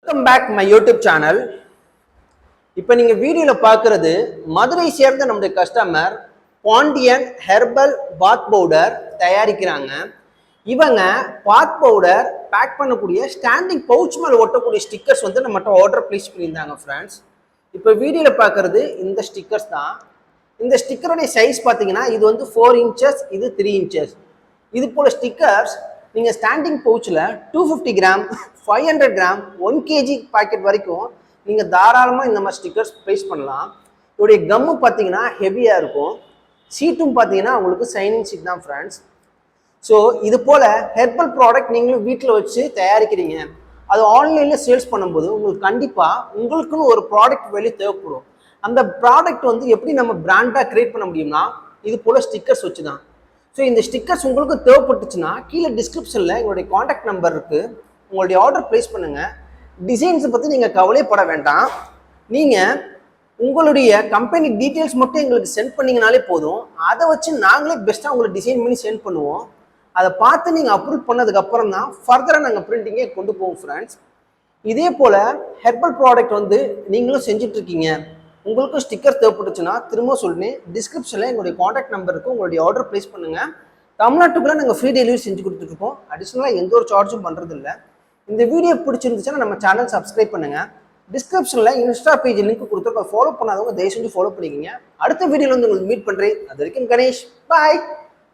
Welcome back my YouTube channel. இப்போ நீங்கள் வீடியோவில் பார்க்குறது மதுரை சேர்ந்த நம்முடைய customer Pandian herbal bath powder தயாரிக்கிறாங்க. இவங்க பாத் பவுடர் பேக் பண்ணக்கூடிய ஸ்டாண்டிங் பவுச் மேலே ஒட்டக்கூடிய ஸ்டிக்கர்ஸ் வந்து நம்மகிட்ட ஆர்டர் ப்ளேஸ் பண்ணியிருந்தாங்க ஃப்ரெண்ட்ஸ். இப்போ வீடியோவில் பார்க்குறது இந்த ஸ்டிக்கர்ஸ் தான். இந்த ஸ்டிக்கருடைய சைஸ் பார்த்தீங்கன்னா இது வந்து 4 இன்ச்சஸ், இது 3 இன்ச்சஸ். இது போல் ஸ்டிக்கர்ஸ் நீங்கள் ஸ்டாண்டிங் பவுச்சில் 250 கிராம், 500 கிராம், 1 kg பாக்கெட் வரைக்கும் நீங்கள் தாராளமாக இந்த மாதிரி ஸ்டிக்கர்ஸ் ப்ளேஸ் பண்ணலாம். இதோடைய கம்மு பார்த்தீங்கன்னா ஹெவியாக இருக்கும். சீட்டும் பார்த்தீங்கன்னா உங்களுக்கு சைனிங் சீட் தான் ஃப்ரெண்ட்ஸ். ஸோ இது போல் ஹெர்பல் ப்ராடக்ட் நீங்களும் வீட்டில் வச்சு தயாரிக்கிறீங்க, அது ஆன்லைனில் சேல்ஸ் பண்ணும்போது உங்களுக்கு கண்டிப்பாக உங்களுக்குன்னு ஒரு ப்ராடக்ட் வெளியே தேவைப்படும். அந்த ப்ராடக்ட் வந்து எப்படி நம்ம பிராண்டாக கிரியேட் பண்ண முடியும்னா இது போல் ஸ்டிக்கர்ஸ் வச்சு தான். ஸோ இந்த ஸ்டிக்கர்ஸ் உங்களுக்கு தேவைப்பட்டுச்சுன்னா கீழே டிஸ்கிரிப்ஷனில் எங்களுடைய காண்டாக்ட் நம்பர் இருக்குது, உங்களுடைய ஆர்டர் ப்ளேஸ் பண்ணுங்கள். டிசைன்ஸை பற்றி நீங்கள் கவலைப்பட வேண்டாம். நீங்கள் உங்களுடைய கம்பெனி டீட்டெயில்ஸ் மட்டும் எங்களுக்கு சென்ட் பண்ணிங்கனாலே போதும். அதை வச்சு நாங்களே பெஸ்ட்டாக உங்களுக்கு டிசைன் பண்ணி சென்ட் பண்ணுவோம். அதை பார்த்து நீங்கள் அப்ரூவ் பண்ணதுக்கப்புறம் தான் ஃபர்தராக நாங்கள் பிரிண்டிங்கே கொண்டு போவோம் ஃப்ரெண்ட்ஸ். இதே போல் ஹெர்பல் ப்ராடக்ட் வந்து நீங்களும் செஞ்சிட்ருக்கீங்க, உங்களுக்கும் ஸ்டிக்கர் தேவைப்பட்டுச்சுன்னா திரும்ப சொல்லுங்கள், டிஸ்கிரிப்ஷனில் எங்களுடைய காண்டாக்ட் நம்பருக்கு உங்களுடைய ஆர்டர் ப்ளேஸ் பண்ணுங்கள். தமிழ்நாட்டுக்குள்ளே நாங்கள் ஃப்ரீ டெலிவரி செஞ்சு கொடுத்துட்ருக்கோம். அடிஷ்னலாக எந்த ஒரு சார்ஜும் பண்ணுறதில்ல. இந்த வீடியோ பிடிச்சிருந்துச்சுன்னா நம்ம சேனல் சப்ஸ்கிரைப் பண்ணுங்கள். டிஸ்கிரிப்ஷனில் இன்ஸ்டா பேஜ் லிங்க் கொடுத்துருக்கோம். ஃபாலோ பண்ணாதவங்க தயவு செஞ்சு ஃபாலோ பண்ணிக்கிங்க. அடுத்த வீடியோவில் வந்து உங்களுக்கு மீட் பண்ணுறேன். அது வரைக்கும் கணேஷ், பாய்.